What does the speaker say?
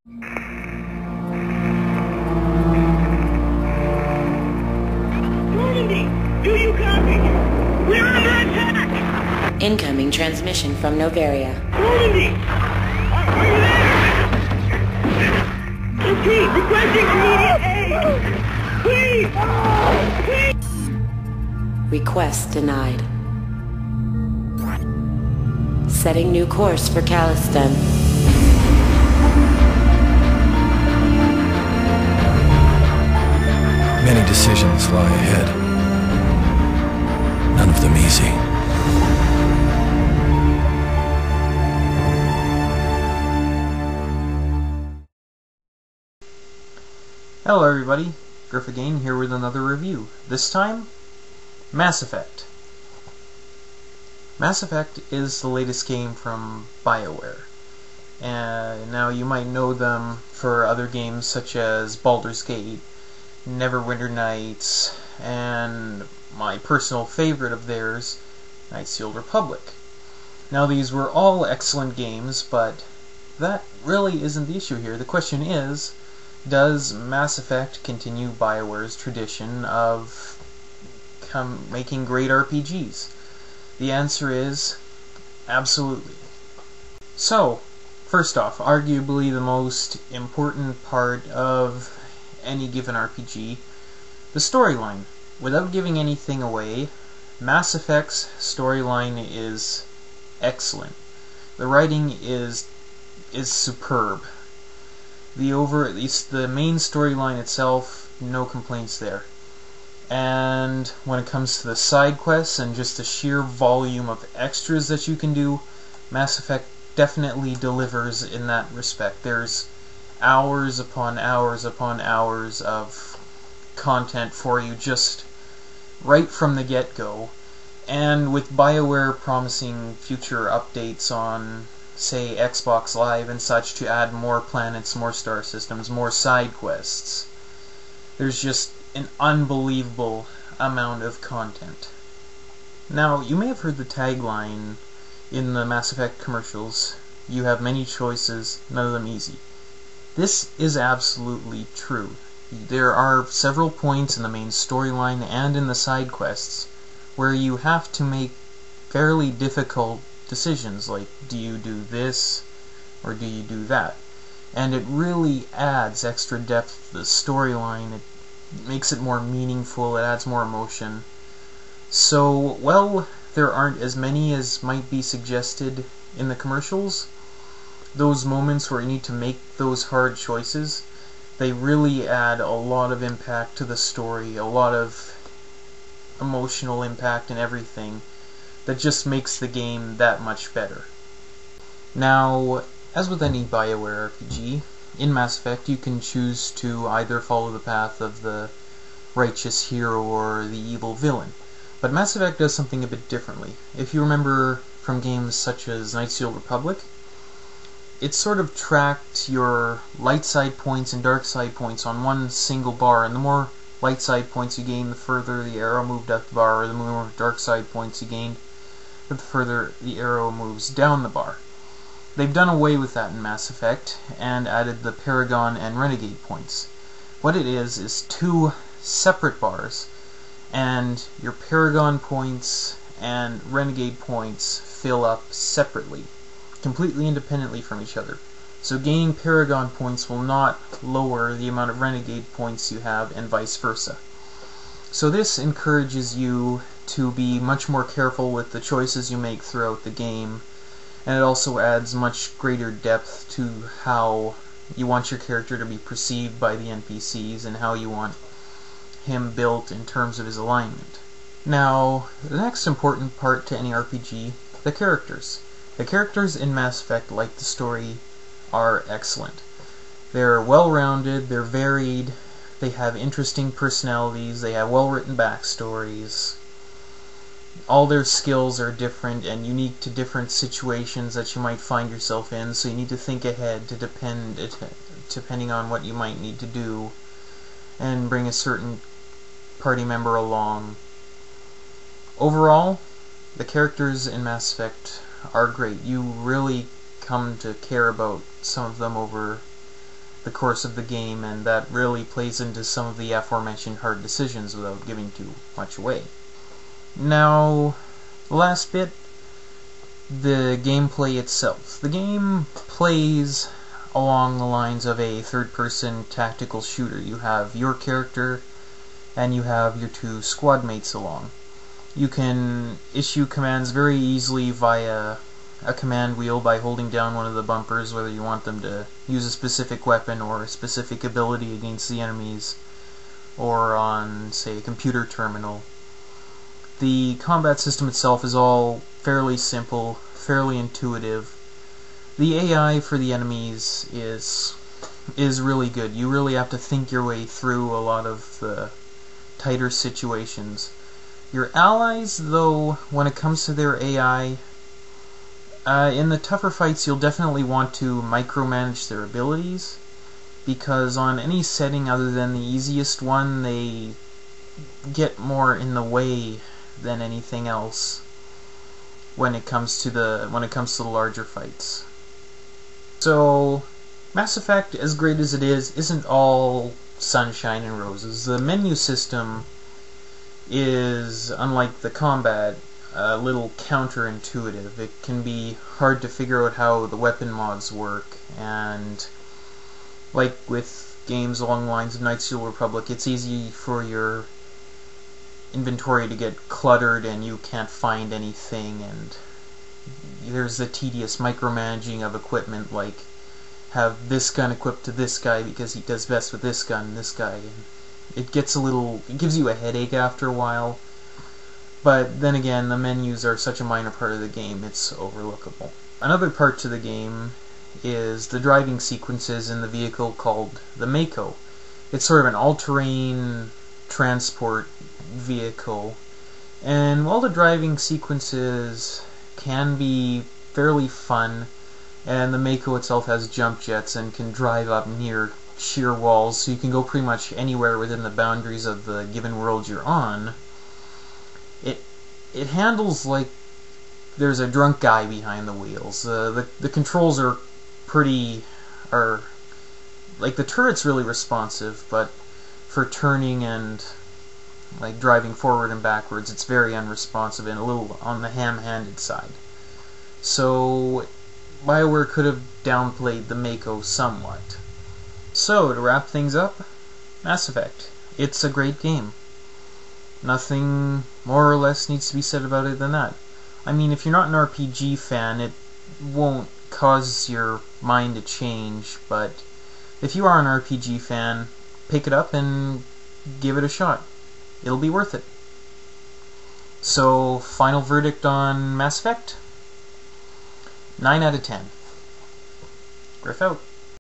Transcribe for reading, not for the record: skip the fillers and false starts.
Normandy, do you copy? We're under attack! Incoming transmission from Noveria. Normandy! Are you there? Okay, requesting immediate aid! Please! Request denied. Setting new course for Caliston. Many decisions lie ahead. None of them easy. Hello everybody, Griff again here with another review. This time, Mass Effect. Mass Effect is the latest game from BioWare. And now you might know them for other games such as Baldur's Gate, Neverwinter Nights, and my personal favorite of theirs, Knights of the Old Republic. Now these were all excellent games, but that really isn't the issue here. The question is, does Mass Effect continue BioWare's tradition of making great RPGs? The answer is absolutely. So, first off, arguably the most important part of any given RPG, the storyline. Without giving anything away, Mass Effect's storyline is excellent. The writing is superb. At least the main storyline itself, no complaints there. And when it comes to the side quests and just the sheer volume of extras that you can do, Mass Effect definitely delivers in that respect. There's hours upon hours upon hours of content for you just right from the get-go. And with BioWare promising future updates on, say, Xbox Live and such to add more planets, more star systems, more side quests, there's just an unbelievable amount of content. Now, you may have heard the tagline in the Mass Effect commercials, "You have many choices, none of them easy." This is absolutely true. There are several points in the main storyline and in the side quests where you have to make fairly difficult decisions, like, do you do this or do you do that? And it really adds extra depth to the storyline. It makes it more meaningful, it adds more emotion. So, well, there aren't as many as might be suggested in the commercials. Those moments where you need to make those hard choices, they really add a lot of impact to the story, a lot of emotional impact and everything that just makes the game that much better. Now, as with any BioWare RPG, in Mass Effect you can choose to either follow the path of the righteous hero or the evil villain. But Mass Effect does something a bit differently. If you remember from games such as Knights of the Old Republic, it sort of tracked your light side points and dark side points on one single bar, and the more light side points you gained, the further the arrow moved up the bar, or the more dark side points you gained, the further the arrow moves down the bar. They've done away with that in Mass Effect and added the Paragon and Renegade points. What it is two separate bars, and your Paragon points and Renegade points fill up separately, completely independently from each other. So gaining Paragon points will not lower the amount of Renegade points you have, and vice versa. So this encourages you to be much more careful with the choices you make throughout the game, and it also adds much greater depth to how you want your character to be perceived by the NPCs and how you want him built in terms of his alignment. Now, the next important part to any RPG, the characters. The characters in Mass Effect, like the story, are excellent. They're well-rounded, they're varied, they have interesting personalities, they have well-written backstories. All their skills are different and unique to different situations that you might find yourself in, so you need to think ahead to depending on what you might need to do, and bring a certain party member along. Overall, the characters in Mass Effect are great. You really come to care about some of them over the course of the game, and that really plays into some of the aforementioned hard decisions without giving too much away. Now, the last bit, the gameplay itself. The game plays along the lines of a third-person tactical shooter. You have your character, and you have your two squad mates along. You can issue commands very easily via a command wheel by holding down one of the bumpers, whether you want them to use a specific weapon or a specific ability against the enemies, or on, say, a computer terminal. The combat system itself is all fairly simple, fairly intuitive. The AI for the enemies is really good. You really have to think your way through a lot of the tighter situations. Your allies, though, when it comes to their AI, in the tougher fights you'll definitely want to micromanage their abilities, because on any setting other than the easiest one, they get more in the way than anything else when it comes to the larger fights. So, Mass Effect, as great as it is, isn't all sunshine and roses. The menu system is, unlike the combat, a little counterintuitive. It can be hard to figure out how the weapon mods work, and like with games along the lines of Knights of the Old Republic, it's easy for your inventory to get cluttered and you can't find anything, and there's the tedious micromanaging of equipment, like have this gun equipped to this guy because he does best with this gun and this guy, and it gives you a headache after a while. But then again, the menus are such a minor part of the game, it's overlookable. Another part to the game is the driving sequences in the vehicle called the Mako. It's sort of an all-terrain transport vehicle, and while the driving sequences can be fairly fun, and the Mako itself has jump jets and can drive up near sheer walls, so you can go pretty much anywhere within the boundaries of the given world you're on, it handles like there's a drunk guy behind the wheels. The controls are like the turret's really responsive, but for turning and like driving forward and backwards, it's very unresponsive and a little on the ham-handed side. So BioWare could have downplayed the Mako somewhat. So, to wrap things up, Mass Effect. It's a great game. Nothing more or less needs to be said about it than that. I mean, if you're not an RPG fan, it won't cause your mind to change, but if you are an RPG fan, pick it up and give it a shot. It'll be worth it. So, final verdict on Mass Effect? 9 out of 10. Griff out.